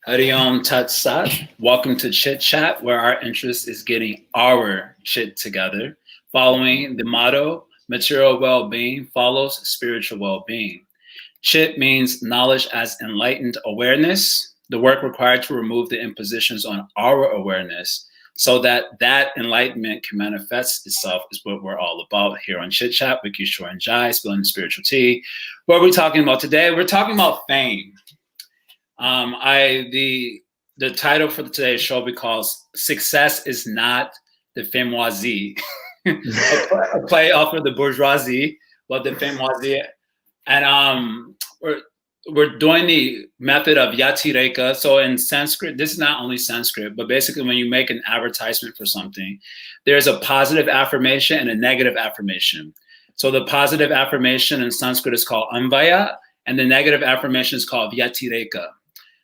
Hari Om Tat Sat. Welcome to Chit Chat, where our interest is getting our shit together, following the motto, material well-being follows spiritual well-being. Chit means knowledge as enlightened awareness, the work required to remove the impositions on our awareness so that that enlightenment can manifest itself is what we're all about here on Chit Chat with Kishore and Jai, spilling the spiritual tea. What are we talking about today? We're talking about fame. The title for today's show because success is not the Fameoisie, a play off of the bourgeoisie, but the Fameoisie, and we're doing the method of yatireka. So in Sanskrit, this is not only Sanskrit, but basically when you make an advertisement for something, there's a positive affirmation and a negative affirmation. So the positive affirmation in Sanskrit is called anvaya, and the negative affirmation is called yatireka.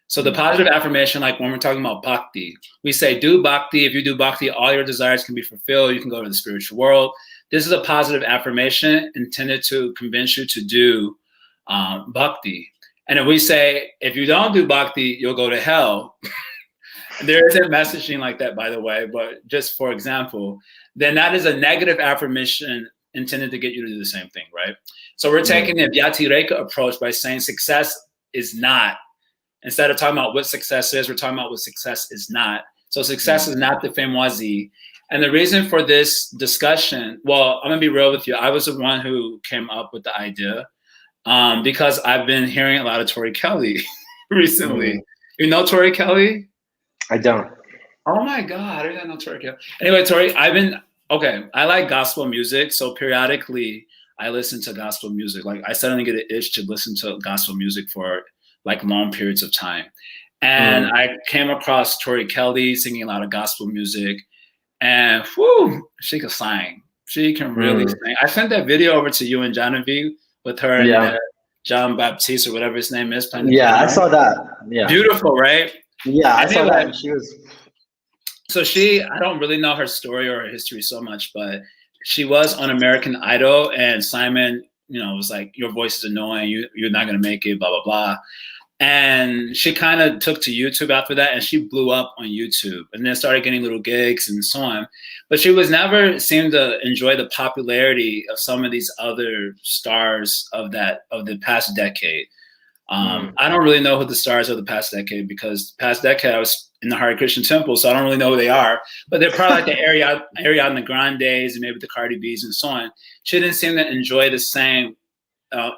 So the positive affirmation, like when we're talking about bhakti, we say, do bhakti. If you do bhakti, all your desires can be fulfilled. You can go to the spiritual world. This is a positive affirmation intended to convince you to do bhakti. And if we say, if you don't do bhakti, you'll go to hell. There isn't messaging like that, by the way, but just for example, then that is a negative affirmation intended to get you to do the same thing, right? So we're taking the Vyatireka approach by saying success is not. Instead of talking about what success is, we're talking about what success is not. So success is not the Fameoisie. And the reason for this discussion, well, I'm gonna be real with you. I was the one who came up with the idea because I've been hearing a lot of Tori Kelly recently. You know Tori Kelly? I don't. Oh my God, I didn't know Tori Kelly. Anyway, Tori, I like gospel music. So periodically I listen to gospel music. Like I suddenly get an itch to listen to gospel music for like long periods of time. And I came across Tori Kelly singing a lot of gospel music, and whoo, she can sing. She can really sing. I sent that video over to you and Genevieve with her and John Baptiste or whatever his name is. Playing the piano. I saw that. Yeah. Beautiful, right? Yeah, I saw that. She was. So I don't really know her story or her history so much, but she was on American Idol, and Simon, was like, your voice is annoying. You're not going to make it, blah, blah, blah. And she kind of took to YouTube after that, and she blew up on YouTube and then started getting little gigs and so on. But she was never seemed to enjoy the popularity of some of these other stars of the past decade. I don't really know who the stars of the past decade, because past decade I was in the Hare Krishna temple, so I don't really know who they are. But they're probably like the Ariana Grandes and maybe the Cardi B's and so on. She didn't seem to enjoy the same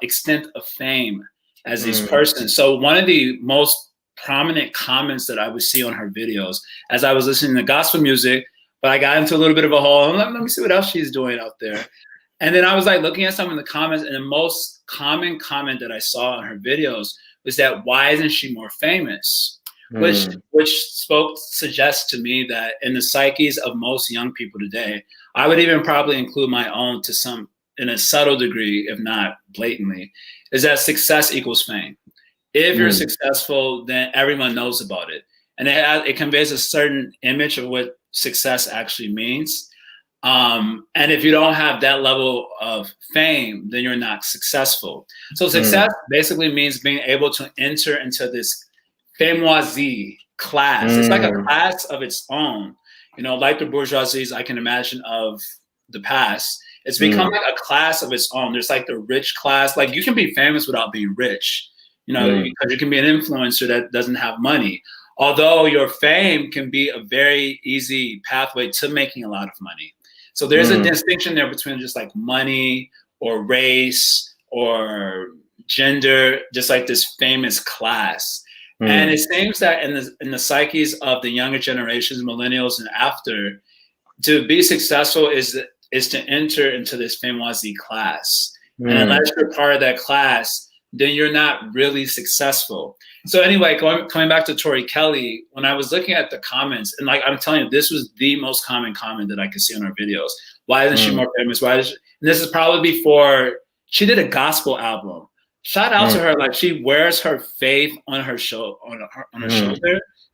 extent of fame as these persons. So one of the most prominent comments that I would see on her videos as I was listening to gospel music, but I got into a little bit of a hole. Let me see what else she's doing out there. And then I was like looking at some of the comments, and the most common comment that I saw on her videos was that, why isn't she more famous? Which suggests to me that in the psyches of most young people today, I would even probably include my own in a subtle degree, if not blatantly, is that success equals fame. If you're successful, then everyone knows about it. And it conveys a certain image of what success actually means. And if you don't have that level of fame, then you're not successful. So success basically means being able to enter into this Fameoisie class. It's like a class of its own, like the bourgeoisies I can imagine of the past. It's become like a class of its own. There's like the rich class. Like you can be famous without being rich, because you can be an influencer that doesn't have money. Although your fame can be a very easy pathway to making a lot of money. So there's a distinction there between just like money or race or gender, just like this famous class. And it seems that in the psyches of the younger generations, millennials and after, to be successful is to enter into this Fameoisie class. And unless you're part of that class, then you're not really successful. So anyway, coming back to Tori Kelly, when I was looking at the comments, and like I'm telling you, this was the most common comment that I could see on her videos. Why isn't she more famous? And this is probably before she did a gospel album. Shout out to her. Like she wears her faith on her shoulder.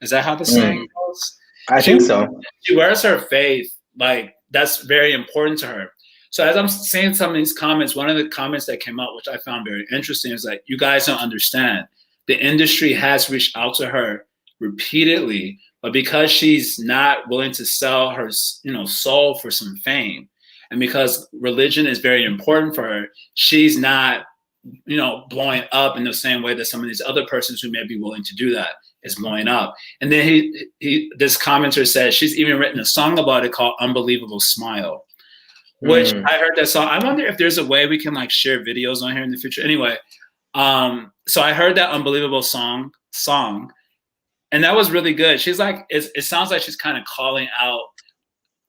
Is that how the saying goes? I think so. She wears her faith. Like that's very important to her. So as I'm saying some of these comments, one of the comments that came out, which I found very interesting, is like, you guys don't understand. The industry has reached out to her repeatedly, but because she's not willing to sell her, soul for some fame, and because religion is very important for her, she's not, blowing up in the same way that some of these other persons who may be willing to do that is blowing up. And then this commenter says she's even written a song about it called "Unbelievable Smile," which I heard that song. I wonder if there's a way we can like share videos on here in the future. Anyway, so I heard that "Unbelievable" song, and that was really good. She's like, it sounds like she's kind of calling out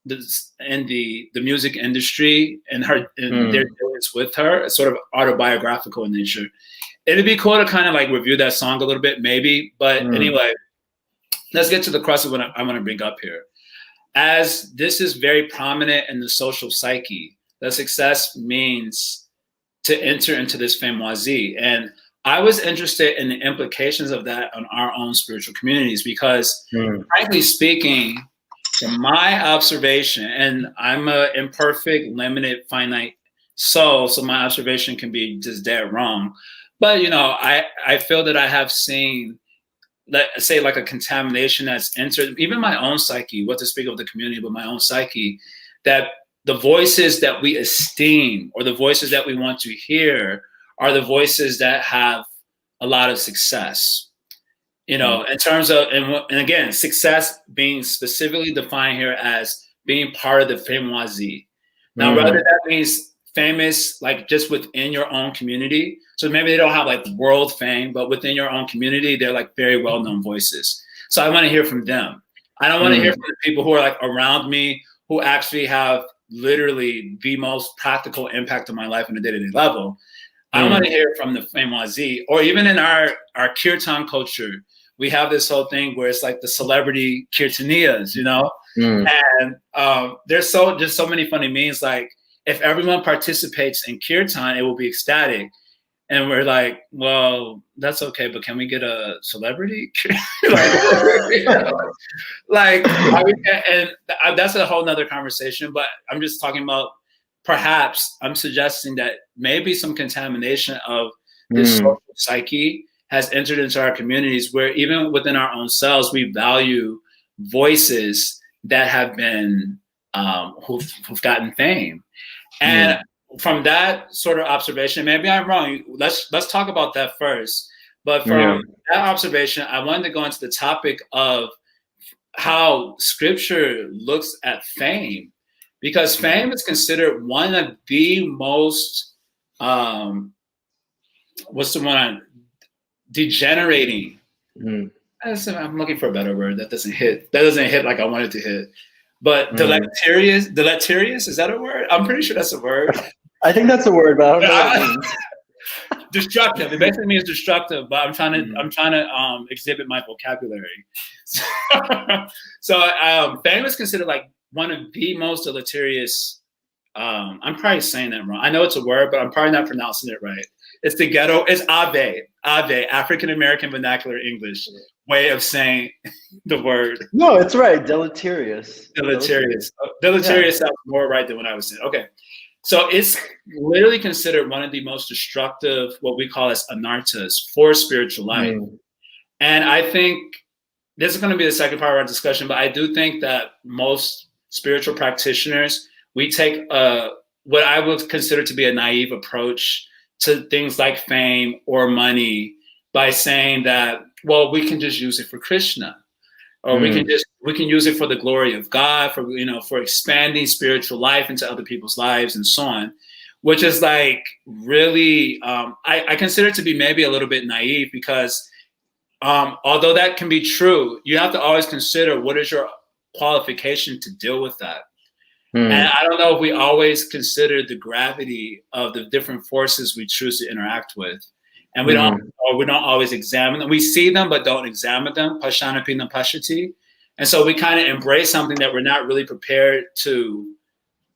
this in the music industry and their dealings with her. It's sort of autobiographical in nature. It'd be cool to kind of like review that song a little bit, maybe. But anyway, let's get to the crux of what I want to bring up here. As this is very prominent in the social psyche, that success means to enter into this fameoisie. And I was interested in the implications of that on our own spiritual communities, because frankly speaking, from my observation, and I'm an imperfect, limited, finite soul, so my observation can be just dead wrong. But, I feel that I have seen, let's say, like a contamination that's entered even my own psyche, what to speak of the community, but my own psyche, that the voices that we esteem or the voices that we want to hear are the voices that have a lot of success. In terms of, and again, success being specifically defined here as being part of the fameoisie. Now, whether that means famous, like just within your own community. So maybe they don't have like world fame, but within your own community, they're like very well-known voices. So I want to hear from them. I don't want to hear from the people who are like around me, who actually have literally the most practical impact on my life on a day-to-day level. I want to hear from the fameoisie, or even in our kirtan culture, we have this whole thing where it's like the celebrity kirtaniyas, and there's just so many funny memes. Like, if everyone participates in kirtan, it will be ecstatic. And we're like, well, that's okay, but can we get a celebrity? And that's a whole nother conversation, but I'm just talking about, perhaps I'm suggesting that maybe some contamination of this social psyche has entered into our communities, where even within our own selves, we value voices that have been, who've gotten fame. And from that sort of observation, maybe I'm wrong. Let's talk about that first. But from that observation, I wanted to go into the topic of how Scripture looks at fame, because fame is considered one of the most, degenerating. I'm looking for a better word that doesn't hit like I want it to hit. But deleterious, is that a word? I'm pretty sure that's a word. I think that's a word, but I don't know what it means. Destructive. It basically means destructive, but I'm trying to exhibit my vocabulary. So fame is considered like one of the most deleterious. I'm probably saying that wrong. I know it's a word, but I'm probably not pronouncing it right. It's the ghetto. It's Ave, African American Vernacular English way of saying the word. No, it's right. Deleterious. Deleterious sounds more right than what I was saying. Okay. So it's literally considered one of the most destructive, what we call as anarthas for spiritual life. And I think this is going to be the second part of our discussion, but I do think that most spiritual practitioners, we take what I would consider to be a naive approach to things like fame or money by saying that, well, we can just use it for Krishna, or we can use it for the glory of God, for expanding spiritual life into other people's lives and so on, which is like really, I consider it to be maybe a little bit naive, because although that can be true, you have to always consider what is your qualification to deal with that. And I don't know if we always consider the gravity of the different forces we choose to interact with. And we don't always examine them. We see them, but don't examine them. Pashanapina pashati. And so we kind of embrace something that we're not really prepared to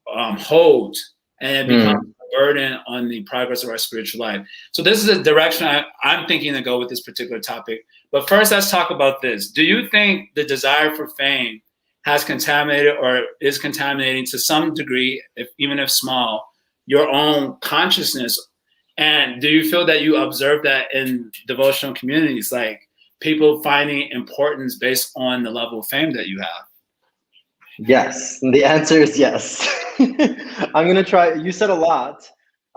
hold. And it becomes a burden on the progress of our spiritual life. So this is the direction I'm thinking to go with this particular topic. But first, let's talk about this. Do you think the desire for fame has contaminated, or is contaminating to some degree, even if small, your own consciousness? And do you feel that you observe that in devotional communities? Like, people finding importance based on the level of fame that you have? Yes, the answer is yes. I'm gonna try. You said a lot.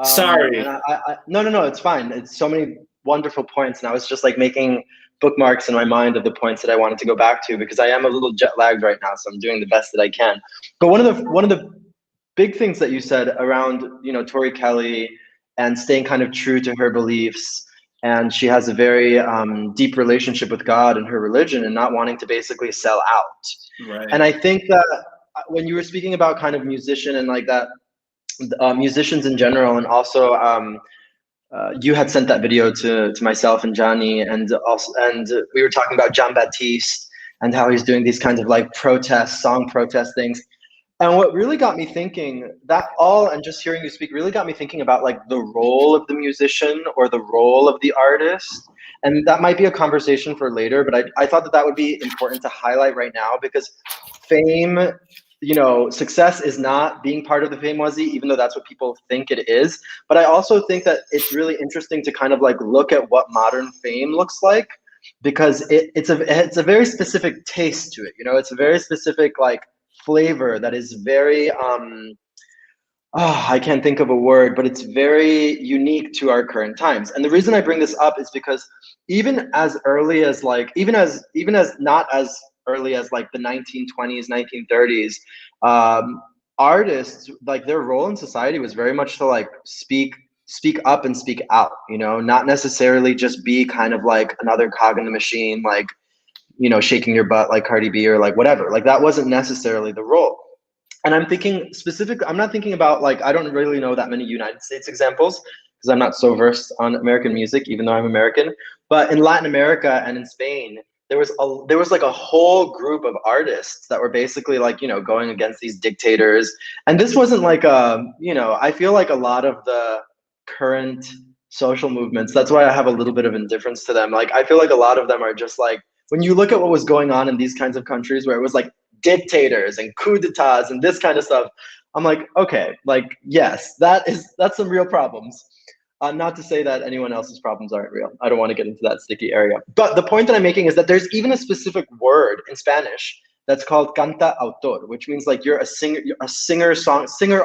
Sorry. And no, it's fine. It's so many wonderful points, and I was just like making bookmarks in my mind of the points that I wanted to go back to, because I am a little jet lagged right now, so I'm doing the best that I can. But one of the big things that you said around, you know, Tori Kelly and staying kind of true to her beliefs, and she has a very deep relationship with God and her religion, and not wanting to basically sell out. Right. And I think that when you were speaking about kind of musician and like that, musicians in general, and also you had sent that video to myself and Johnny, and also, and we were talking about Jean Baptiste and how he's doing these kinds of like song protest things. And what really got me thinking, and just hearing you speak really got me thinking about like the role of the musician or the role of the artist. And that might be a conversation for later, but I thought that that would be important to highlight right now, because fame, you know, success is not being part of the Fameoisie, even though that's what people think it is. But I also think that it's really interesting to kind of like look at what modern fame looks like, because it's a very specific taste to it. You know, it's a very specific like flavor that is very I can't think of a word, but it's very unique to our current times. And the reason I bring this up is because even as early as like even as not as early as like the 1920s, 1930s, artists, like their role in society was very much to like speak up and speak out, you know, not necessarily just be kind of like another cog in the machine, like, you know, shaking your butt like Cardi B or like whatever. Like that wasn't necessarily the role. And I'm thinking specifically, I'm not thinking about like, I don't really know that many United States examples, because I'm not so versed on American music, even though I'm American. But in Latin America and in Spain, there was like a whole group of artists that were basically like, you know, going against these dictators. And this wasn't like you know, I feel like a lot of the current social movements, that's why I have a little bit of indifference to them. Like I feel like a lot of them are just like, when you look at what was going on in these kinds of countries where it was like dictators and coups d'etats and this kind of stuff, I'm like, okay, like, yes, that's some real problems. Not to say that anyone else's problems aren't real. I don't want to get into that sticky area. But the point that I'm making is that there's even a specific word in Spanish that's called canta autor, which means like you're a singer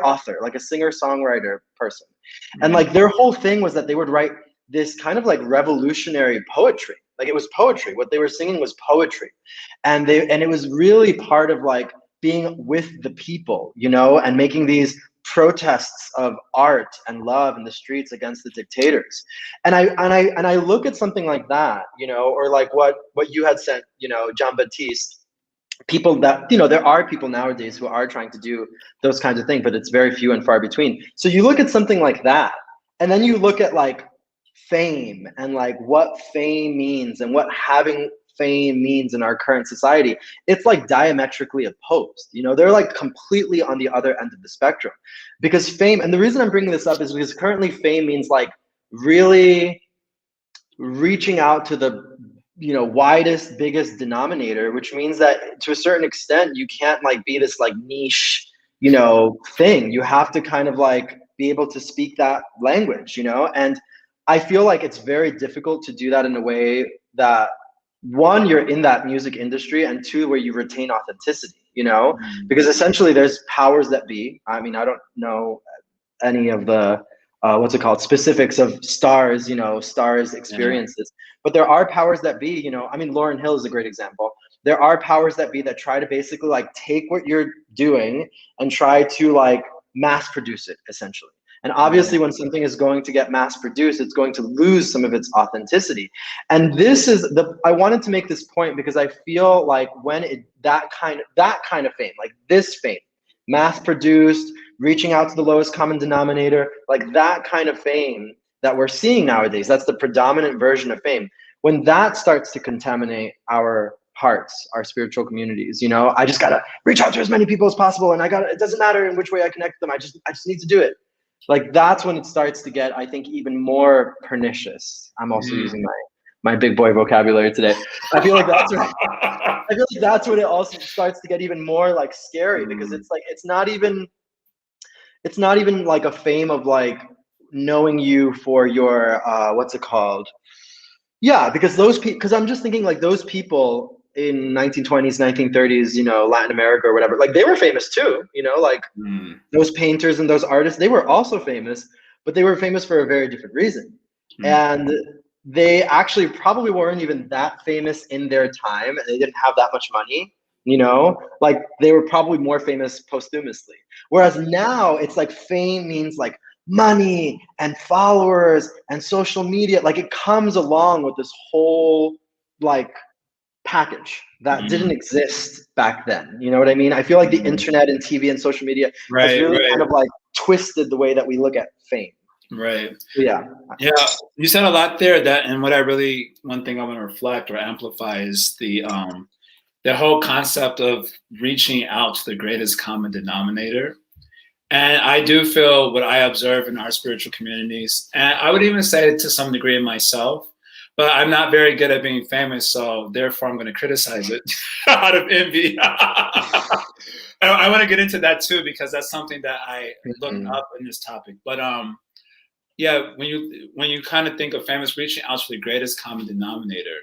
author, like a singer songwriter person. And like their whole thing was that they would write this kind of like revolutionary poetry. Like it was poetry. What they were singing was poetry. And it was really part of like being with the people, you know, and making these protests of art and love in the streets against the dictators. And I look at something like that, you know, or like what you had sent, you know, Jean Baptiste, people that, you know, there are people nowadays who are trying to do those kinds of things, but it's very few and far between. So you look at something like that, and then you look at like fame and like what fame means and what having fame means in our current society. It's like diametrically opposed, you know, they're like completely on the other end of the spectrum. Because fame, and the reason I'm bringing this up is because currently fame means like really reaching out to the, you know, widest, biggest denominator, which means that to a certain extent you can't like be this like niche, you know, thing. You have to kind of like be able to speak that language, you know. And I feel like it's very difficult to do that in a way that, one, you're in that music industry, and two, where you retain authenticity, you know, because essentially there's powers that be. I mean, I don't know any of the what's it called, specifics of stars, you know, stars experiences, but there are powers that be, you know. I mean, Lauryn Hill is a great example. There are powers that be that try to basically like take what you're doing and try to like mass produce it, essentially. And obviously when something is going to get mass produced, it's going to lose some of its authenticity. And this is I wanted to make this point because I feel like when that kind of fame, like this fame, mass produced, reaching out to the lowest common denominator, like that kind of fame that we're seeing nowadays, that's the predominant version of fame. When that starts to contaminate our hearts, our spiritual communities, you know, I just gotta reach out to as many people as possible, and it doesn't matter in which way I connect them, I just need to do it. Like that's when it starts to get, I think, even more pernicious. I'm also using my big boy vocabulary today. I feel like that's when it also starts to get even more like scary, because it's like it's not even like a fame of like knowing you for your what's it called? Yeah, because those people, because I'm just thinking like those people in 1920s, 1930s, you know, Latin America or whatever, like they were famous too, you know, like those painters and those artists, they were also famous, but they were famous for a very different reason. And they actually probably weren't even that famous in their time, and they didn't have that much money, you know, like they were probably more famous posthumously. Whereas now it's like fame means like money and followers and social media. Like it comes along with this whole like package that didn't exist back then. You know what I mean? I feel like the internet and TV and social media has really kind of like twisted the way that we look at fame. Right. Yeah. Yeah. You said a lot there. That, and what I really, one thing I want to reflect or amplify is the whole concept of reaching out to the greatest common denominator. And I do feel what I observe in our spiritual communities, and I would even say it to some degree in myself, but I'm not very good at being famous, so therefore I'm going to criticize it out of envy. I want to get into that too, because that's something that I looked up in this topic. But yeah, when you kind of think of famous, reaching out to the greatest common denominator,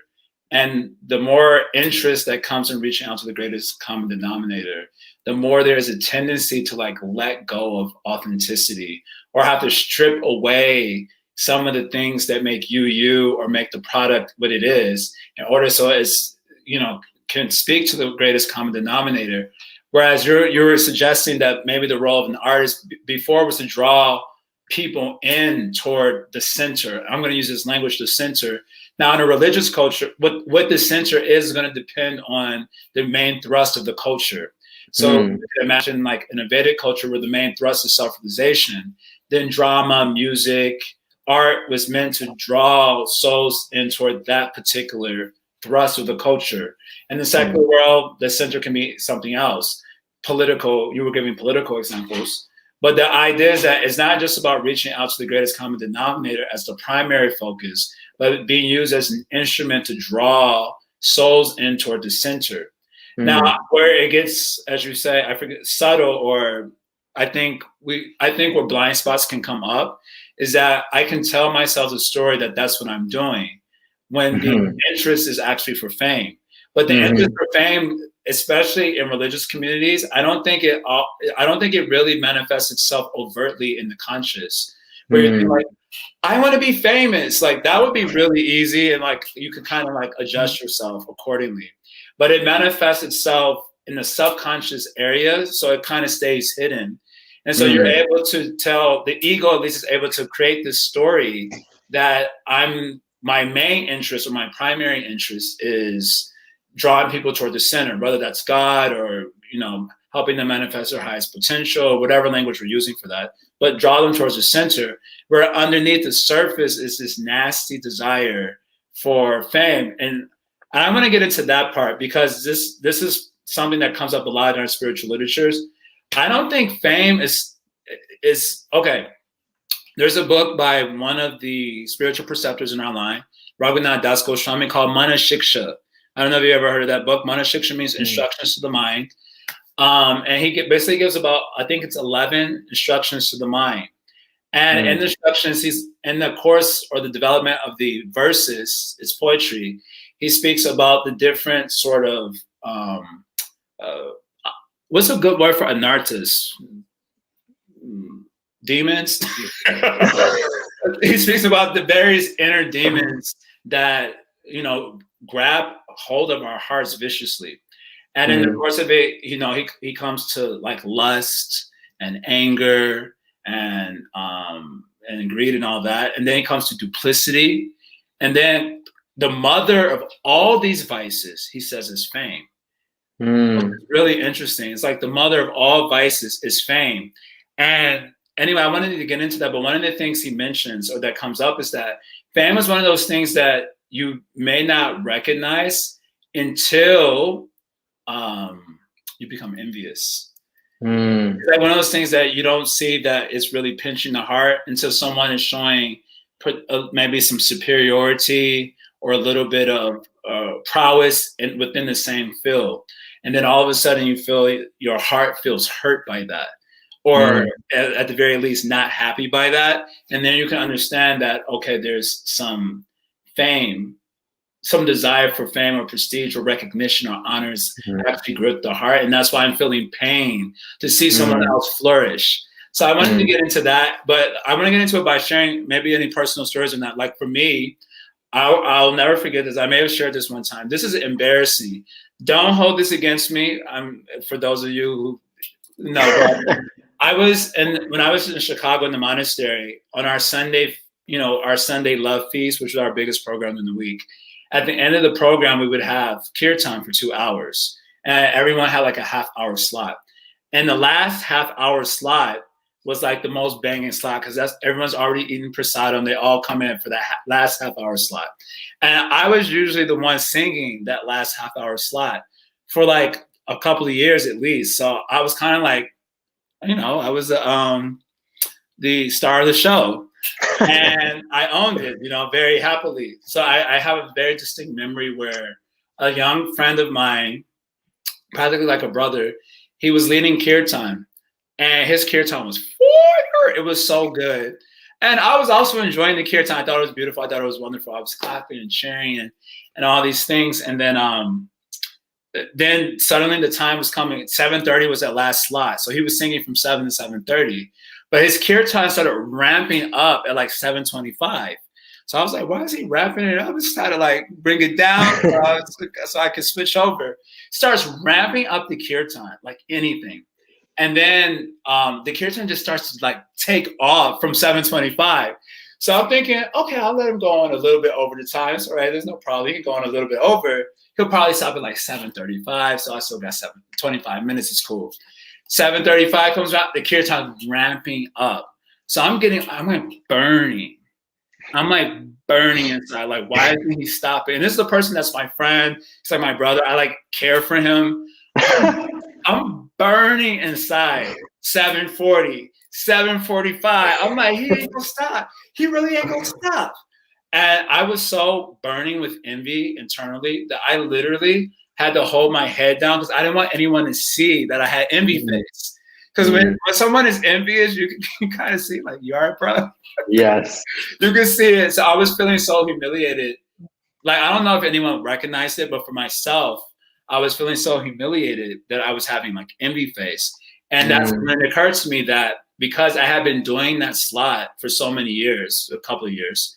and the more interest that comes in reaching out to the greatest common denominator, the more there's a tendency to like let go of authenticity or have to strip away some of the things that make you or make the product what it is in order so it's, you know, can speak to the greatest common denominator. Whereas you're suggesting that maybe the role of an artist before was to draw people in toward the center. I'm going to use this language, the center. Now, in a religious culture, what the center is going to depend on the main thrust of the culture. So you can imagine like in a Vedic culture where the main thrust is self-realization, then drama, music, art was meant to draw souls in toward that particular thrust of the culture. In the secular world, the center can be something else. Political, you were giving political examples. But the idea is that it's not just about reaching out to the greatest common denominator as the primary focus, but being used as an instrument to draw souls in toward the center. Now, where it gets, as you say, I forget, subtle, or I think where blind spots can come up is that I can tell myself the story that that's what I'm doing when the interest is actually for fame. But the interest for fame, especially in religious communities, I don't think it really manifests itself overtly in the conscious. Where you think like, I want to be famous, like that would be really easy, and like you could kind of like adjust yourself accordingly. But it manifests itself in the subconscious areas, so it kind of stays hidden. And so you're able to tell, the ego at least is able to create this story that my main interest or my primary interest is drawing people toward the center, whether that's God or, you know, helping them manifest their highest potential, or whatever language we're using for that, but draw them towards the center, where underneath the surface is this nasty desire for fame. And I'm going to get into that part because this is something that comes up a lot in our spiritual literatures. I don't think fame is okay. There's a book by one of the spiritual preceptors in our line, Raghunath Das Goswami, called Mana Shiksha. I don't know if you ever heard of that book. Mana Shiksha means instructions to the mind. And he basically gives about, I think it's 11 instructions to the mind. And in the instructions, he's in the course or the development of the verses, it's poetry. He speaks about the different sort of, what's a good word for anartas? Demons? He speaks about the various inner demons that, you know, grab hold of our hearts viciously. And in the course of it, you know, he comes to like lust and anger and greed and all that. And then he comes to duplicity. And then the mother of all these vices, he says, is fame. It's really interesting. It's like the mother of all vices is fame. And anyway, I wanted to get into that, but one of the things he mentions or that comes up is that fame is one of those things that you may not recognize until you become envious. It's like one of those things that you don't see that it's really pinching the heart until someone is showing maybe some superiority or a little bit of prowess within the same field. And then all of a sudden you feel your heart feels hurt by that, or at the very least not happy by that. And then you can understand that, okay, there's some fame some desire for fame or prestige or recognition or honors actually grip the heart. And that's why I'm feeling pain to see someone else flourish. So I wanted to get into that, but I want to get into it by sharing maybe any personal stories on that. Like for me, I'll never forget this. I may have shared this one time. This is embarrassing. Don't hold this against me. For those of you who know, but when I was in Chicago in the monastery on our Sunday, our Sunday love feast, which was our biggest program in the week. At the end of the program, we would have kirtan for 2 hours, and everyone had like a half-hour slot. And the last half-hour slot was like the most banging slot because everyone's already eating prasadam. They all come in for that last half-hour slot, and I was usually the one singing that last half-hour slot for like a couple of years at least. So I was kind of like, I was the star of the show. And I owned it, very happily. So I have a very distinct memory where a young friend of mine, practically like a brother, he was leading kirtan, and his kirtan was fire. It was so good. And I was also enjoying the kirtan. I thought it was beautiful. I thought it was wonderful. I was clapping and cheering and all these things. And then suddenly the time was coming. 7:30 was that last slot. So he was singing from 7 to 7:30. But his kirtan started ramping up at like 7:25. So I was like, why is he ramping it up? I just had to like bring it down so I could switch over. Starts ramping up the kirtan like anything. And then the kirtan just starts to like take off from 7:25. So I'm thinking, okay, I'll let him go on a little bit over the time. It's all right, there's no problem. He can go on a little bit over. He'll probably stop at like 7:35. So I still got 25 minutes. It's cool. 7:35 comes out, the kirtan ramping up. So I'm like burning. I'm like burning inside. Like, why isn't he stopping? And this is the person that's my friend. He's like my brother. I like care for him. I'm burning inside. 7:40, 7:45. I'm like, he ain't gonna stop. He really ain't gonna stop. And I was so burning with envy internally that I literally had to hold my head down because I didn't want anyone to see that I had envy face. Because when someone is envious, you can kind of see, like, you all right, bro? Yes. You can see it. So I was feeling so humiliated. Like, I don't know if anyone recognized it, but for myself, I was feeling so humiliated that I was having, like, envy face. And that's when it occurred to me that because I had been doing that slot for so many years, a couple of years,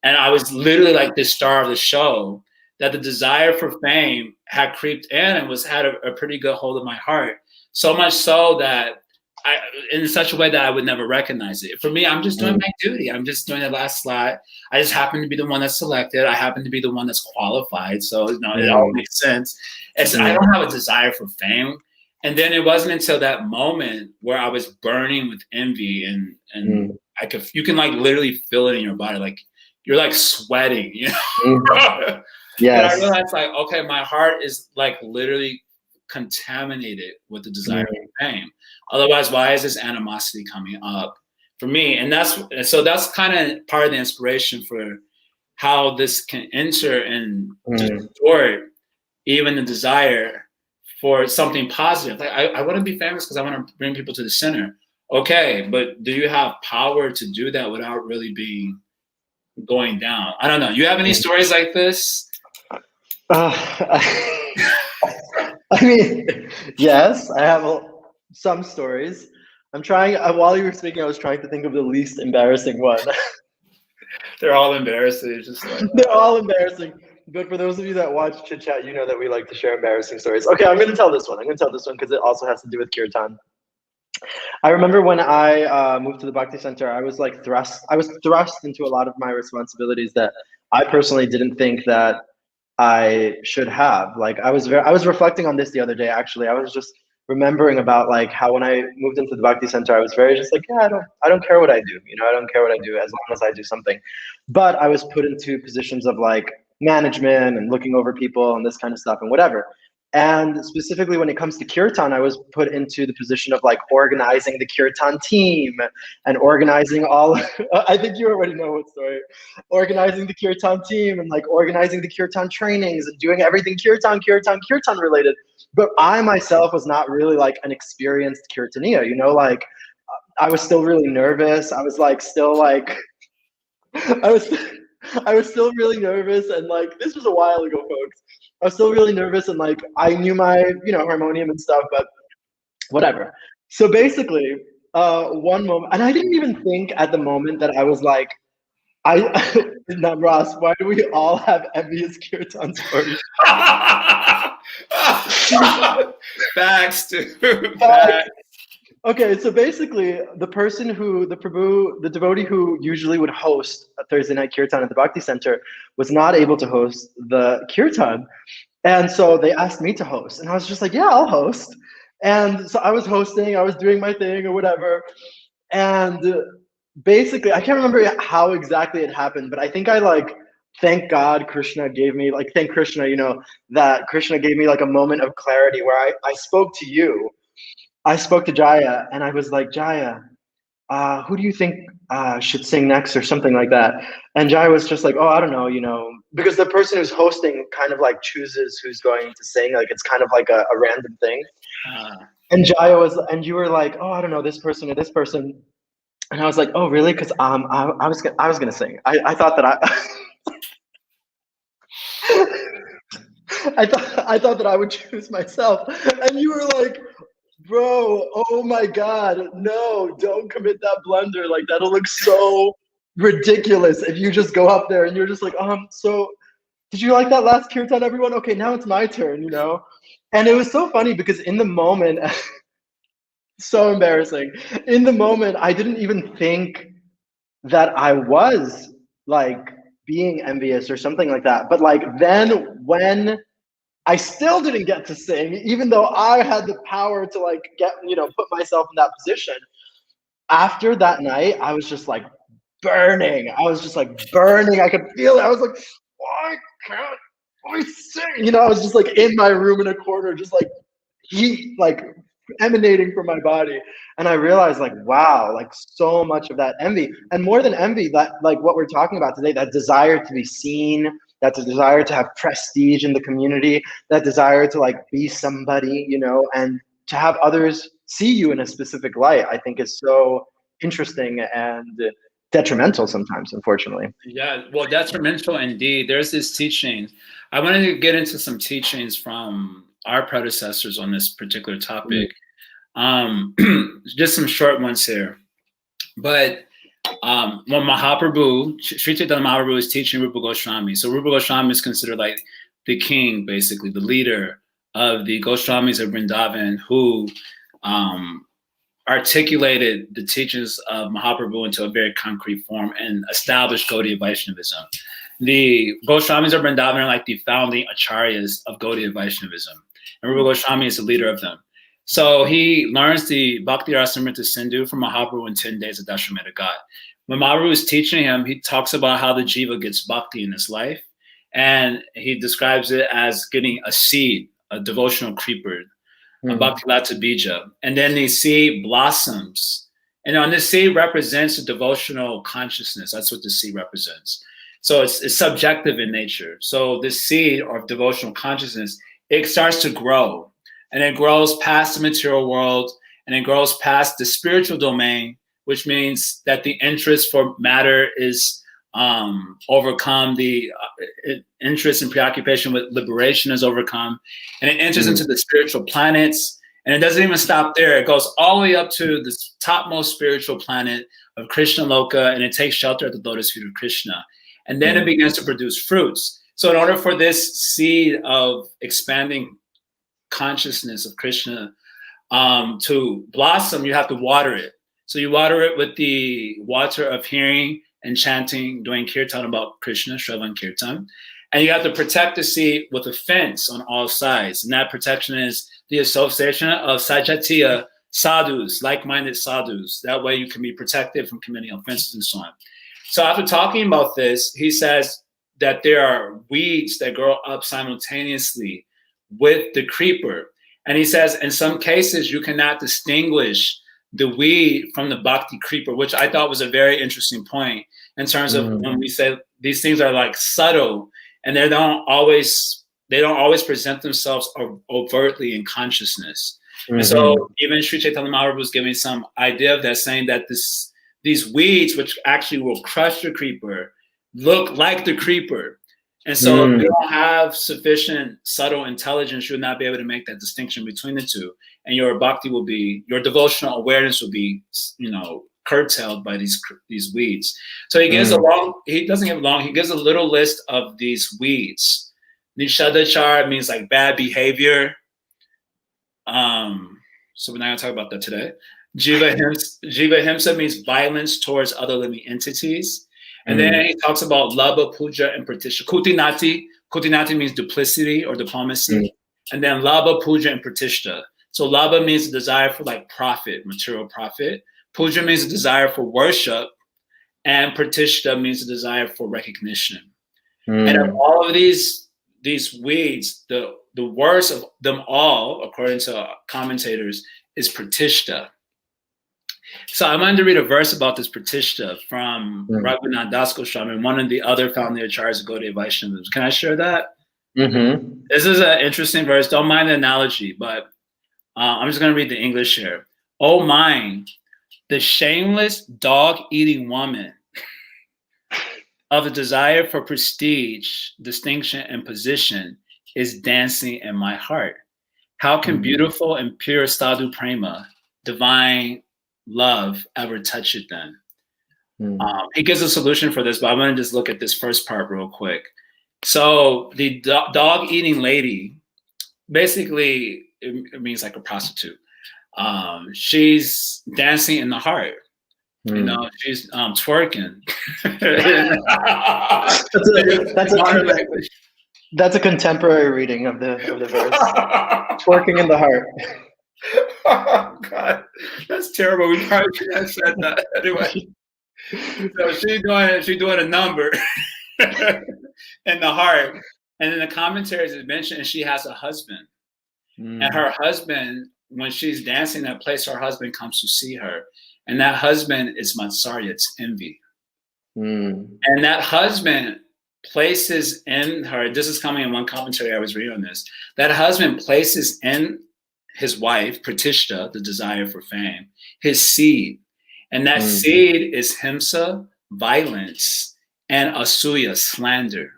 and I was literally like the star of the show, that the desire for fame had creeped in and had a pretty good hold of my heart. So much so that in such a way that I would never recognize it. For me, I'm just doing my duty. I'm just doing the last slot. I just happen to be the one that's selected. I happen to be the one that's qualified. So it all makes sense. I don't have a desire for fame. And then it wasn't until that moment where I was burning with envy and you can like literally feel it in your body. Like you're like sweating, Yes. But I realized like, okay, my heart is like literally contaminated with the desire for fame. Otherwise, why is this animosity coming up for me? And that's kind of part of the inspiration for how this can enter and distort even the desire for something positive. Like I want to be famous because I want to bring people to the center. Okay, but do you have power to do that without really being going down? I don't know. You have any stories like this? I mean, yes, I have some stories. I'm trying, while you were speaking, I was trying to think of the least embarrassing one. They're all embarrassing. Just like, they're all embarrassing. But for those of you that watch Chit Chat, you know that we like to share embarrassing stories. Okay, I'm going to tell this one. Because it also has to do with kirtan. I remember when I moved to the Bhakti Center, I was thrust into a lot of my responsibilities that I personally didn't think that I should have. Like I was reflecting on this the other day. Actually, I was just remembering about like how when I moved into the Bhakti Center, I was very just like, yeah, I don't care what I do. I don't care what I do as long as I do something. But I was put into positions of like management and looking over people and this kind of stuff and whatever. And specifically when it comes to kirtan, I was put into the position of like organizing the kirtan team and organizing all, I think you already know what story, organizing the kirtan team and like organizing the kirtan trainings and doing everything kirtan related. But I myself was not really like an experienced kirtaniya, like I was still really nervous. I was like, still like, I was still really nervous, and like this was a while ago, folks. I was still really nervous, and like I knew my, harmonium and stuff, but whatever. So basically, one moment, and I didn't even think at the moment that I was like, now Ross, why do we all have envious kirtan stories? Facts, dude. Facts. Okay, so basically, the devotee who usually would host a Thursday night kirtan at the Bhakti Center was not able to host the kirtan. And so they asked me to host. And I was just like, yeah, I'll host. And so I was hosting, I was doing my thing or whatever. And basically, I can't remember how exactly it happened, but I think I like, thank God Krishna gave me, like, thank Krishna, that Krishna gave me like a moment of clarity where I spoke to you. I spoke to Jaya and I was like, Jaya, who do you think should sing next or something like that? And Jaya was just like, oh, I don't know, because the person who's hosting kind of like chooses who's going to sing. Like it's kind of like a random thing. And and you were like, oh, I don't know, this person or this person. And I was like, oh, really? Because I was gonna sing. I thought that I thought that I would choose myself. And you were like, bro, oh my God, no, don't commit that blunder. Like that'll look so ridiculous if you just go up there and you're just like, so did you like that last kirtan, everyone? Okay, now it's my turn, And it was so funny because in the moment, so embarrassing. In the moment, I didn't even think that I was like being envious or something like that. But like then when I still didn't get to sing, even though I had the power to like put myself in that position. After that night, I was just like burning. I was just like burning. I could feel it. I was like, why can't I sing? I was just like in my room in a corner, just like heat, like emanating from my body. And I realized like, wow, like so much of that envy, and more than envy, that like what we're talking about today, that desire to be seen, that desire to have prestige in the community, that desire to like be somebody, and to have others see you in a specific light, I think is so interesting and detrimental sometimes, unfortunately. Yeah, well, detrimental indeed. There's this teaching. I wanted to get into some teachings from our predecessors on this particular topic. Just some short ones here. But when Mahaprabhu, Sri Chaitanya Mahaprabhu is teaching Rupa Goswami. So Rupa Goswami is considered like the king, basically, the leader of the Goswamis of Vrindavan, who articulated the teachings of Mahaprabhu into a very concrete form and established Gaudiya Vaishnavism. The Goswamis of Vrindavan are like the founding acharyas of Gaudiya Vaishnavism. And Rupa Goswami is the leader of them. So he learns the Bhakti Rasamrita Sindhu from Mahaprabhu in 10 days of Dashrameta Ghat. When Mahaprabhu is teaching him, he talks about how the jiva gets bhakti in his life. And he describes it as getting a seed, a devotional creeper, a bhakti lata bija. And then the seed blossoms. And on this seed represents a devotional consciousness. That's what the seed represents. So it's subjective in nature. So this seed of devotional consciousness, it starts to grow. And it grows past the material world, and it grows past the spiritual domain, which means that the interest for matter is overcome, the interest and preoccupation with liberation is overcome, and it enters into the spiritual planets. And it doesn't even stop there. It goes all the way up to the topmost spiritual planet of Krishna Loka, and it takes shelter at the lotus feet of Krishna. And then it begins to produce fruits. So in order for this seed of expanding consciousness of Krishna to blossom, you have to water it. So you water it with the water of hearing and chanting, doing kirtan about Krishna, Shravan Kirtan. And you have to protect the seed with a fence on all sides. And that protection is the association of sajatiya sadhus, like-minded sadhus. That way you can be protected from committing offenses and so on. So after talking about this, he says that there are weeds that grow up simultaneously with the creeper. And he says, in some cases, you cannot distinguish the weed from the bhakti creeper, which I thought was a very interesting point in terms of when we say these things are like subtle and they don't always present themselves overtly in consciousness. And so even Sri Chaitanya Mahaprabhu was giving some idea of that, saying that these weeds, which actually will crush the creeper, look like the creeper. And so if you don't have sufficient subtle intelligence, you'll not be able to make that distinction between the two. And your bhakti will be, your devotional awareness will be, you know, curtailed by these weeds. So he gives he doesn't give long, he gives a little list of these weeds. Nishadachar means like bad behavior. So we're not gonna talk about that today. Jiva Himsa means violence towards other living entities. And then he talks about Labha, Puja, and Pratishtha. Kutinati means duplicity or diplomacy. And then Labha, Puja, and Pratishtha. So Labha means the desire for like profit, material profit. Puja means the desire for worship. And Pratishtha means the desire for recognition. And of all of these weeds, the worst of them all, according to commentators, is Pratishtha. So I wanted to read a verse about this Pratishtha from Raghunath Das Goswami and one of the other founding acharyas of Gaudiya Vaishnavas. Can I share that? This is an interesting verse. Don't mind the analogy, but I'm just going to read the English here. Oh mine, the shameless dog-eating woman of the desire for prestige, distinction, and position is dancing in my heart. How can beautiful and pure sadhu prema, divine love, ever touch it then? He gives a solution for this, but I'm going to just look at this first part real quick. So the dog-eating lady, basically, it means like a prostitute. She's dancing in the heart. You know, she's twerking. That's a contemporary reading of the verse. Twerking in the heart. Oh God, that's terrible. We probably should have said that anyway. So she's doing a number in the heart, and in the commentaries it mentioned she has a husband, and her husband, when she's dancing in that place, her husband comes to see her, and that husband is Matsarya, it's envy, and that husband places in her. This is coming in one commentary I was reading on this. That husband places in his wife, Pratishtha, the desire for fame, his seed. And that seed is himsa, violence, and asuya, slander.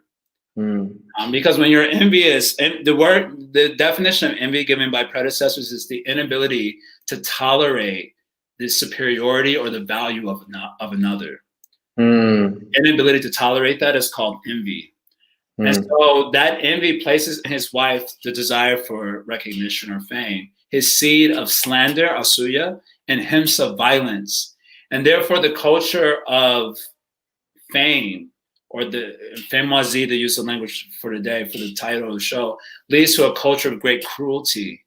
Because when you're envious, and the definition of envy given by predecessors is the inability to tolerate the superiority or the value of another. Inability to tolerate that is called envy. And so that envy places in his wife the desire for recognition or fame, his seed of slander, asuya, and himsa, violence. And therefore the culture of fame, or the Fameoisie, the use of language for today, for the title of the show, leads to a culture of great cruelty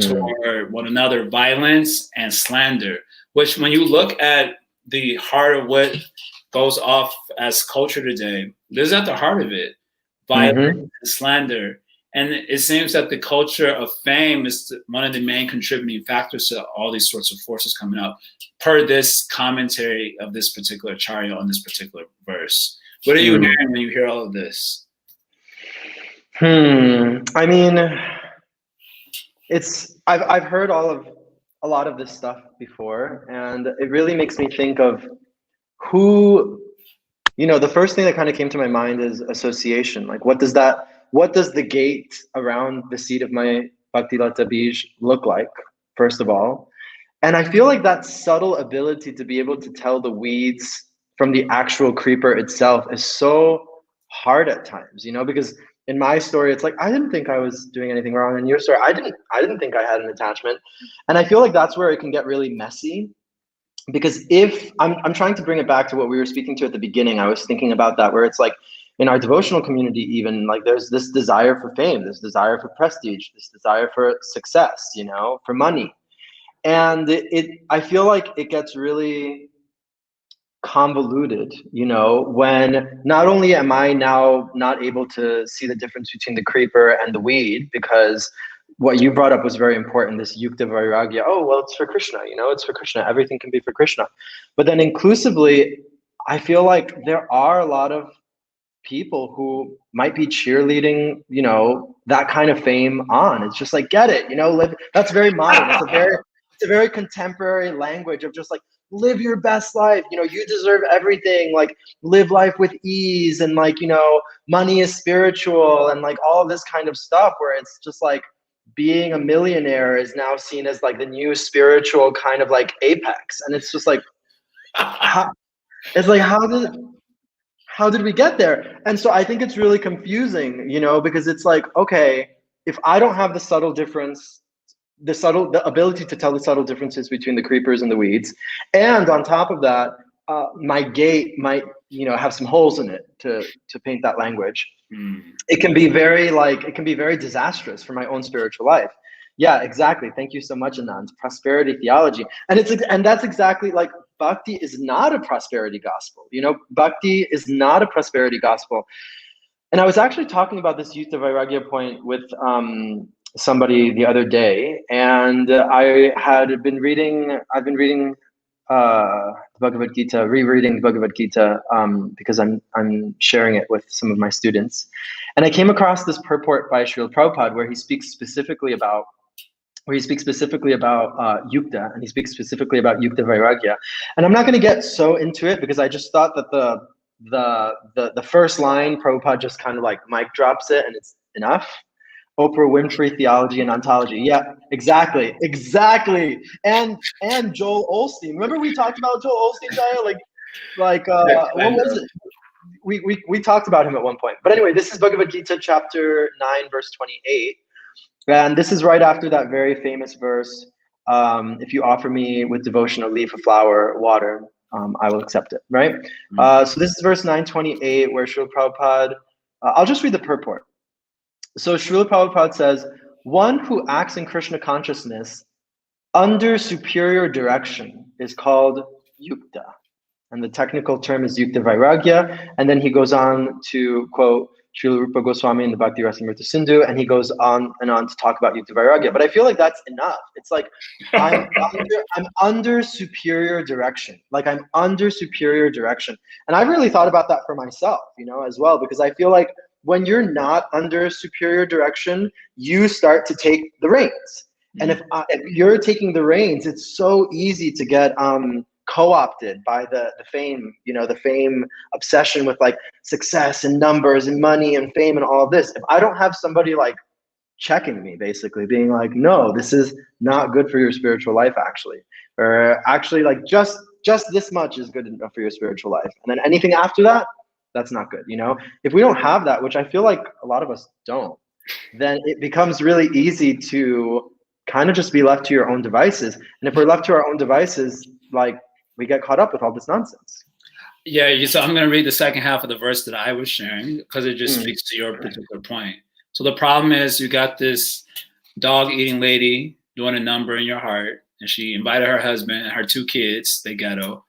toward one another, violence and slander, which when you look at the heart of what goes off as culture today, this is at the heart of it. Violence and slander. And it seems that the culture of fame is one of the main contributing factors to all these sorts of forces coming up, per this commentary of this particular acharya on this particular verse. What are you hearing when you hear all of this? I mean, I've heard a lot of this stuff before, and it really makes me think of who, you know, the first thing that kind of came to my mind is association. Like, what does the gate around the seat of my Bhaktilata Bij look like, first of all? And I feel like that subtle ability to be able to tell the weeds from the actual creeper itself is so hard at times, you know, because in my story, it's like, I didn't think I was doing anything wrong. In your story, I didn't think I had an attachment. And I feel like that's where it can get really messy. Because if I'm trying to bring it back to what we were speaking to at the beginning, I was thinking about that, where it's like in our devotional community, even like there's this desire for fame, this desire for prestige, this desire for success, you know, for money. And I feel like it gets really convoluted, you know, when not only am I now not able to see the difference between the creeper and the weed, because what you brought up was very important, this yukta vairagya. Oh, well, it's for Krishna, you know, it's for Krishna. Everything can be for Krishna. But then inclusively, I feel like there are a lot of people who might be cheerleading, you know, that kind of fame on. It's just like, get it, you know, live. That's very modern. It's a very contemporary language of just like, live your best life. You know, you deserve everything. Like, live life with ease, and like, you know, money is spiritual, and like all this kind of stuff, where it's just like being a millionaire is now seen as like the new spiritual kind of like apex. And it's just like, how, it's like, how did we get there? And so I think it's really confusing, you know, because it's like, okay, if I don't have the subtle difference, the ability to tell the subtle differences between the creepers and the weeds, and on top of that, my gate might, you know, have some holes in it to paint that language. It can be very disastrous for my own spiritual life. Yeah, exactly. Thank you so much, Anand. Prosperity theology, and that's exactly like, bhakti is not a prosperity gospel. You know, bhakti is not a prosperity gospel. And I was actually talking about this Yukta Vairagya point with somebody the other day, and I've been reading the Bhagavad Gita, rereading the Bhagavad Gita, because I'm sharing it with some of my students, and I came across this purport by Srila Prabhupada where he speaks specifically about yukta, and he speaks specifically about yukta vairagya. And I'm not going to get so into it because I just thought that the first line, Prabhupada just kind of like mic drops it and it's enough. Oprah Winfrey theology and ontology. Yeah, exactly. And Joel Osteen. Remember we talked about Joel Osteen, Jaya? What was it? We talked about him at one point. But anyway, this is Bhagavad Gita chapter 9, verse 28. And this is right after that very famous verse, if you offer me with devotion a leaf, a flower, water, I will accept it, right? So this is verse 928, where Srila Prabhupada, I'll just read the purport. So Srila Prabhupada says, one who acts in Krishna consciousness under superior direction is called yukta. And the technical term is yukta vairagya. And then he goes on to quote Srila Rupa Goswami in the Bhakti Rasamrita Sindhu, and he goes on and on to talk about yukta vairagya. But I feel like that's enough. It's like, I'm under superior direction. Like, I'm under superior direction. And I've really thought about that for myself, you know, as well, because I feel like when you're not under superior direction, you start to take the reins. And if you're taking the reins, it's so easy to get co-opted by the fame, you know, the fame obsession with like success and numbers and money and fame and all of this. If I don't have somebody like checking me, basically being like, no, this is not good for your spiritual life, actually, or actually like just this much is good enough for your spiritual life, and then anything after that, that's not good. You know, if we don't have that, which I feel like a lot of us don't, then it becomes really easy to kind of just be left to your own devices. And if we're left to our own devices, like, we get caught up with all this nonsense. Yeah, so I'm going to read the second half of the verse that I was sharing because it just speaks to your particular point. So the problem is, you got this dog-eating lady doing a number in your heart, and she invited her husband and her 2 kids, they ghetto,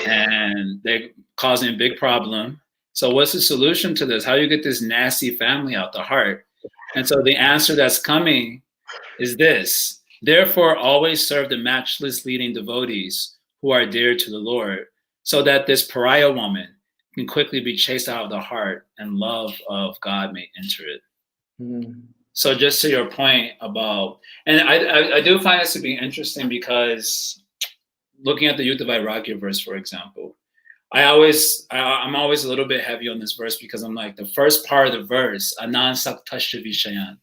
and they're causing a big problem. So what's the solution to this? How do you get this nasty family out the heart? And so the answer that's coming is this: therefore always serve the matchless leading devotees who are dear to the Lord, so that this pariah woman can quickly be chased out of the heart and love of God may enter it. So just to your point about, and I do find this to be interesting because looking at the Yukta Vairagya verse, for example, I'm always a little bit heavy on this verse because I'm like, the first part of the verse, anan saktasya vishayan,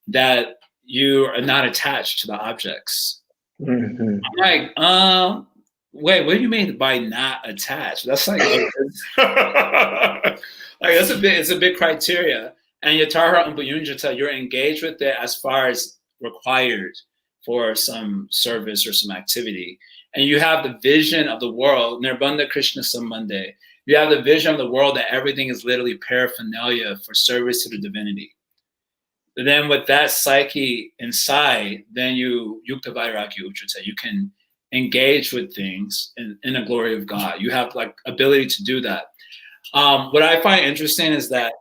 that you are not attached to the objects. I'm like, wait, what do you mean by not attached? That's like, like it's a big criteria. And Yatara and Buyunjata, you're engaged with it as far as required for some service or some activity. And you have the vision of the world, Nirbandha Krishna Sambandhe. You have the vision of the world that everything is literally paraphernalia for service to the divinity. But then with that psyche inside, then you Yukta Vairagya Uchata, you can engage with things in the glory of God. You have like ability to do that. What I find interesting is that,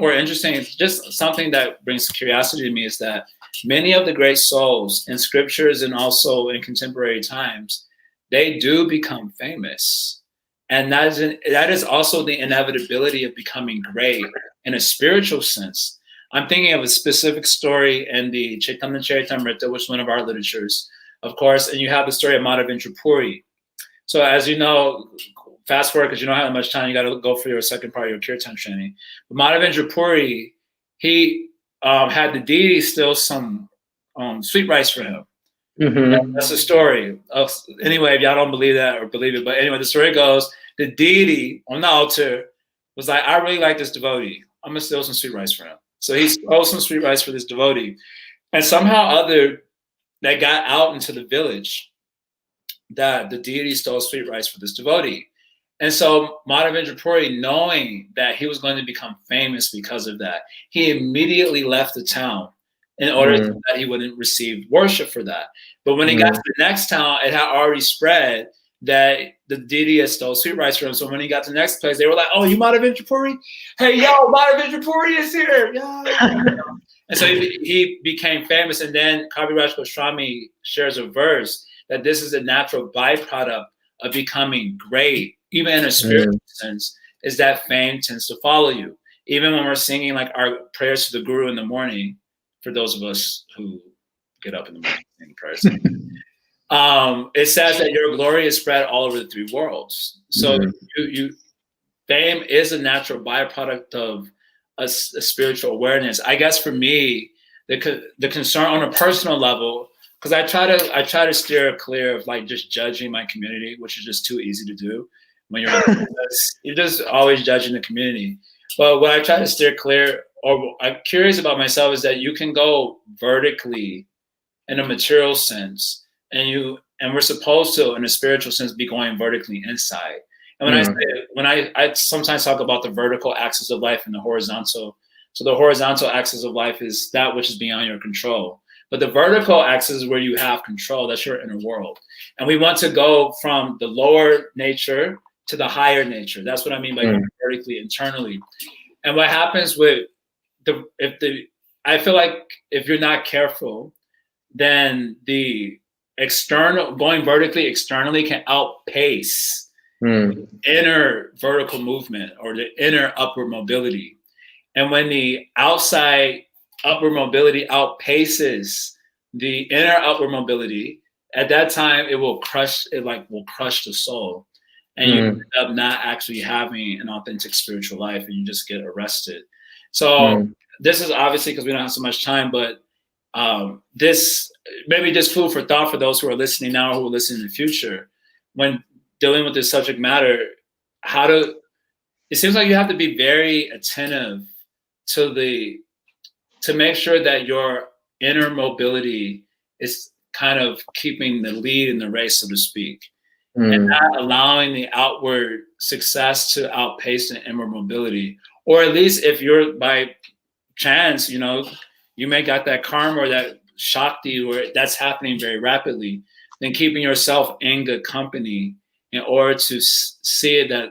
or interesting, it's just something that brings curiosity to me, is that many of the great souls in scriptures and also in contemporary times, they do become famous. And that is also the inevitability of becoming great in a spiritual sense. I'm thinking of a specific story in the Chaitanya Charitamrita, which is one of our literatures, of course, and you have the story of Madhavendra Puri. So as you know, fast forward because you don't have much time. You got to go for your second part of your kirtan training. But Madhavendra Puri, he had the deity steal some sweet rice for him. That's the story. Anyway, if y'all don't believe that or believe it, but anyway, the story goes: the deity on the altar was like, "I really like this devotee. I'm gonna steal some sweet rice for him." So he stole some sweet rice for this devotee, and somehow other that got out into the village that the deity stole sweet rice for this devotee. And so Madhavendra Puri, knowing that he was going to become famous because of that, he immediately left the town in order that he wouldn't receive worship for that. But when he got to the next town, it had already spread that the deity had stole sweet rice for him. So when he got to the next place, they were like, "Oh, you Madhavendra Puri? Hey, yo, Madhavendra Puri is here." Yeah. And so he became famous. And then Kaviraj Goswami shares a verse that this is a natural byproduct of becoming great, even in a spiritual sense, is that fame tends to follow you. Even when we're singing like our prayers to the Guru in the morning, for those of us who get up in the morning and prayers, it says that your glory is spread all over the three worlds. So fame is a natural byproduct of a spiritual awareness. I guess for me, the concern on a personal level, because I try to steer clear of like just judging my community, which is just too easy to do when you're just always judging the community. But what I try to steer clear, or I'm curious about myself, is that you can go vertically in a material sense, and we're supposed to, in a spiritual sense, be going vertically inside. And when I sometimes talk about the vertical axis of life and the horizontal. So the horizontal axis of life is that which is beyond your control. But the vertical axis is where you have control. That's your inner world. And we want to go from the lower nature to the higher nature. That's what I mean by going vertically internally. And what happens with I feel like if you're not careful, then the going vertically externally can outpace inner vertical movement or the inner upward mobility. And when the outside upward mobility outpaces the inner upward mobility, at that time it will crush the soul, and you end up not actually having an authentic spiritual life, and you just get arrested. So this is obviously because we don't have so much time, but this maybe just food for thought for those who are listening now or who will listen in the future. When dealing with this subject matter, it seems like you have to be very attentive to make sure that your inner mobility is kind of keeping the lead in the race, so to speak, and not allowing the outward success to outpace the inward mobility. Or at least if you're by chance, you may got that karma or that shakti where that's happening very rapidly, then keeping yourself in good company in order to see it that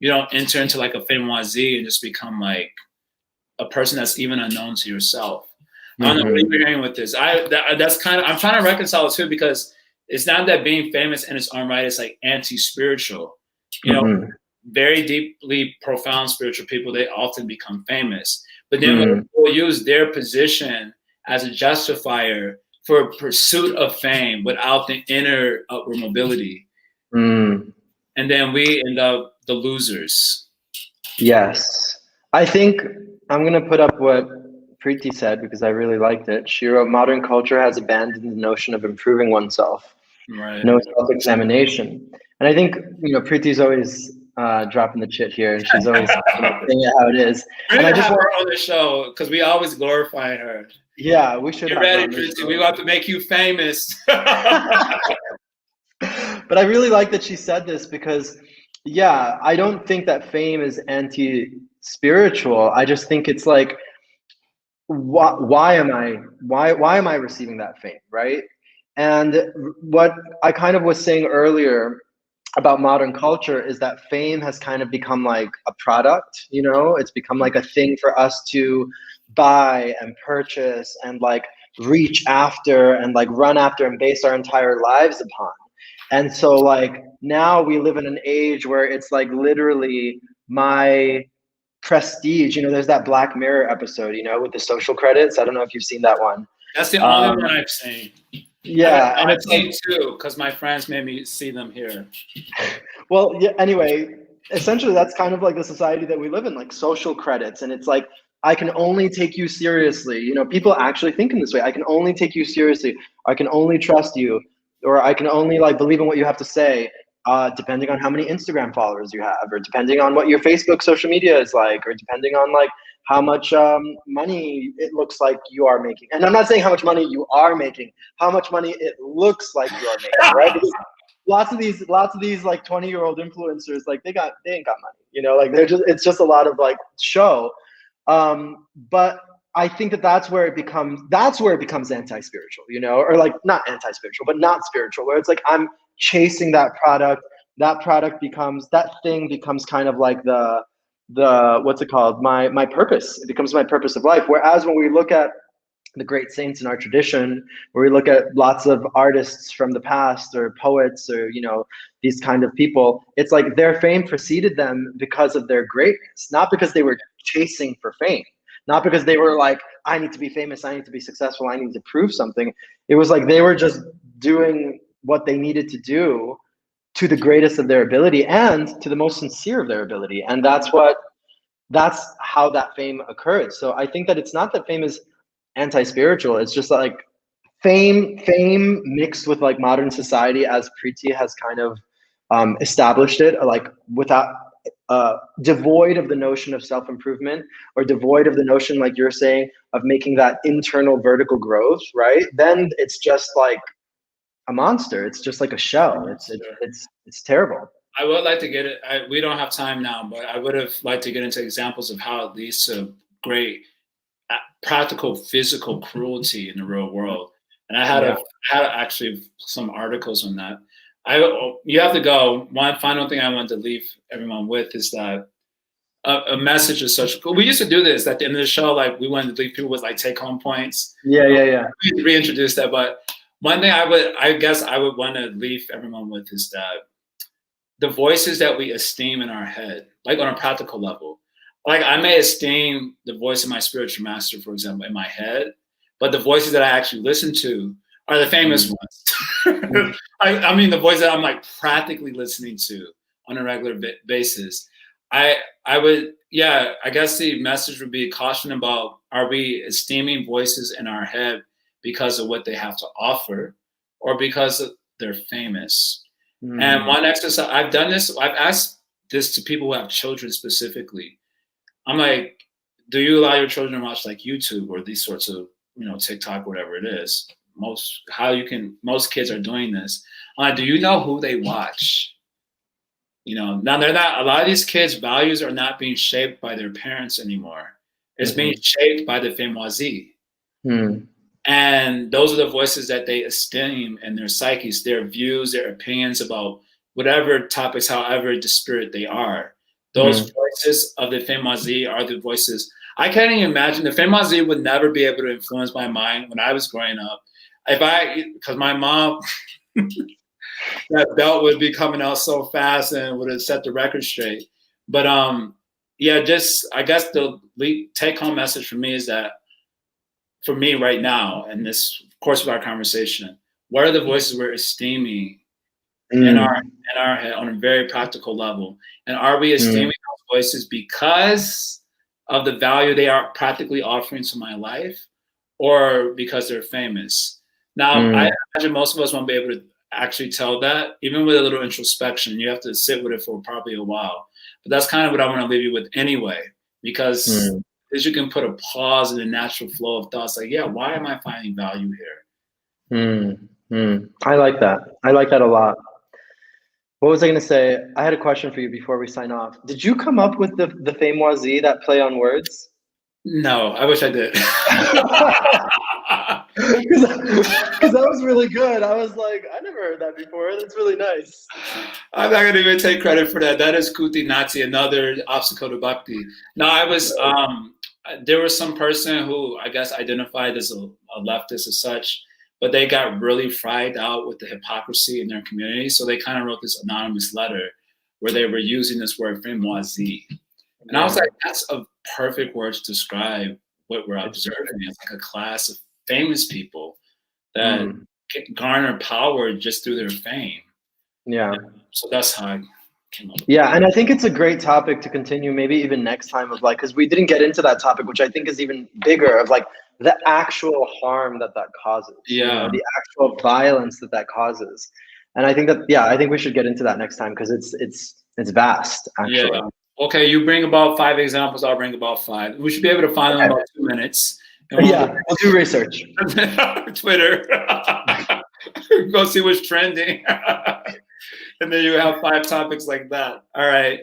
you don't enter into like a Fameoisie and just become like a person that's even unknown to yourself. I don't know what you're hearing with this. That's kind of, I'm trying to reconcile it too, because it's not that being famous in its own right is like anti-spiritual. Very deeply profound spiritual people, they often become famous. But then when people use their position as a justifier for pursuit of fame without the inner upward mobility. And then we end up the losers. Yes. I think I'm going to put up what Preeti said because I really liked it. She wrote, modern culture has abandoned the notion of improving oneself. Right. No self-examination. And I think, Preeti's always dropping the chit here, and she's always saying it how it is. And I just want her on the show because we always glorify her. Yeah, we should. Get ready, Preeti. We want to make you famous. But I really like that she said this because, yeah, I don't think that fame is anti-spiritual. I just think it's like, why am I receiving that fame, right? And what I kind of was saying earlier about modern culture is that fame has kind of become like a product, it's become like a thing for us to buy and purchase and like reach after and like run after and base our entire lives upon. And so like now we live in an age where it's like literally my prestige, there's that Black Mirror episode, with the social credits. I don't know if you've seen that one. That's the only one I've seen. Yeah, and it's like too, because my friends made me see them here. Well, yeah, anyway, essentially that's kind of like the society that we live in, like social credits. And it's like, I can only take you seriously. You know, people actually think in this way. I can only take you seriously. I can only trust you, or I can only like believe in what you have to say, depending on how many Instagram followers you have, or depending on what your Facebook social media is like, or depending on like how much money it looks like you are making. And I'm not saying how much money you are making, how much money it looks like you are making, right? Because lots of these like 20-year-old influencers, like they ain't got money, you know, like it's just a lot of like show. But I think that's where it becomes anti-spiritual, you know, or like not anti-spiritual, but not spiritual, where it's like I'm chasing that product. That thing becomes kind of like the what's it called? My purpose. It becomes my purpose of life. Whereas when we look at the great saints in our tradition, where we look at lots of artists from the past, or poets, or you know, these kind of people, it's like their fame preceded them because of their greatness, not because they were chasing for fame, not because they were like, I need to be famous, I need to be successful, I need to prove something. It was like they were just doing what they needed to do to the greatest of their ability and to the most sincere of their ability. And that's how that fame occurred. So I think that it's not that fame is anti-spiritual. It's just like fame mixed with like modern society, as Preeti has kind of established it, like without devoid of the notion of self-improvement, or devoid of the notion, like you're saying, of making that internal vertical growth, right? Then it's just like a monster. It's just like a shell. It's terrible. I would like to get it. We don't have time now, but I would have liked to get into examples of how it leads to great practical physical cruelty in the real world. And I had actually some articles on that. You have to go. One final thing I want to leave everyone with is that a message is such. We used to do this at the end of the show, like we wanted to leave people with like take home points. Yeah. We reintroduce that, but one thing I would want to leave everyone with is that the voices that we esteem in our head, like on a practical level, like I may esteem the voice of my spiritual master, for example, in my head, but the voices that I actually listen to are the famous ones. I mean, the voice that I'm like practically listening to on a regular basis. I guess the message would be caution about, are we esteeming voices in our head because of what they have to offer, or because they're famous? And one exercise, I've asked this to people who have children specifically. I'm like, do you allow your children to watch like YouTube or these sorts of, you know, TikTok, whatever it is? Most kids are doing this. I'm like, do you know who they watch? You know, now a lot of these kids' values are not being shaped by their parents anymore. It's being shaped by the Fameoisie. And those are the voices that they esteem in their psyches, their views, their opinions about whatever topics, however disparate they are. Those voices of the Fameoisie are the voices. I can't even imagine. The Fameoisie would never be able to influence my mind when I was growing up. Because my mom, that belt would be coming out so fast and would have set the record straight. But I guess the take-home message for me is that, for me right now, in this course of our conversation, what are the voices we're esteeming in our head on a very practical level? And are we esteeming those voices because of the value they are practically offering to my life, or because they're famous? Now, I imagine most of us won't be able to actually tell that, even with a little introspection. You have to sit with it for probably a while. But that's kind of what I want to leave you with anyway, because you can put a pause in the natural flow of thoughts, like, yeah, why am I finding value here? I like that. I like that a lot. What was I going to say? I had a question for you before we sign off. Did you come up with the Fameoisie, that play on words? No, I wish I did. Because that was really good. I was like, I never heard that before. That's really nice. I'm not going to even take credit for that. That is Kuti Nazi, another obstacle to Bhakti. No, I was, there was some person who I guess identified as a leftist as such, but they got really fried out with the hypocrisy in their community. So they kind of wrote this anonymous letter where they were using this word Fameoisie. And I was like, that's a perfect word to describe what we're observing. It's like a class of famous people that garner power just through their fame. Yeah. So that's how I came up. Yeah, and I think it's a great topic to continue, maybe even next time, of like, because we didn't get into that topic, which I think is even bigger, of like the actual harm that causes. Yeah. You know, the actual violence that causes. And I think that, yeah, I think we should get into that next time because it's vast, actually. Yeah. Okay, you bring about 5 examples. I'll bring about 5. We should be able to find them in about 2 minutes. Yeah, we'll do research. Twitter. Go see what's trending. And then you have 5 topics like that. All right,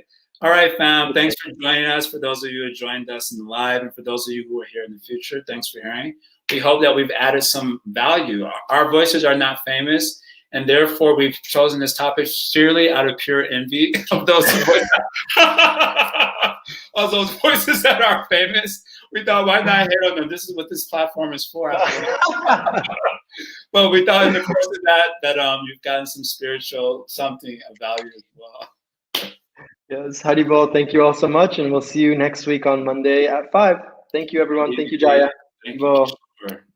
fam. Thanks for joining us. For those of you who joined us in the live, and for those of you who are here in the future, thanks for hearing. We hope that we've added some value. Our voices are not famous, and therefore we've chosen this topic sheerly out of pure envy of those of those voices that are famous. We thought, why not hit on them? This is what this platform is for. But we thought in the course of that you've gotten some spiritual something of value as well. Yes, Haribol, thank you all so much, and we'll see you next week on Monday at 5. Thank you, everyone. Thank you, Jaya. Thank you.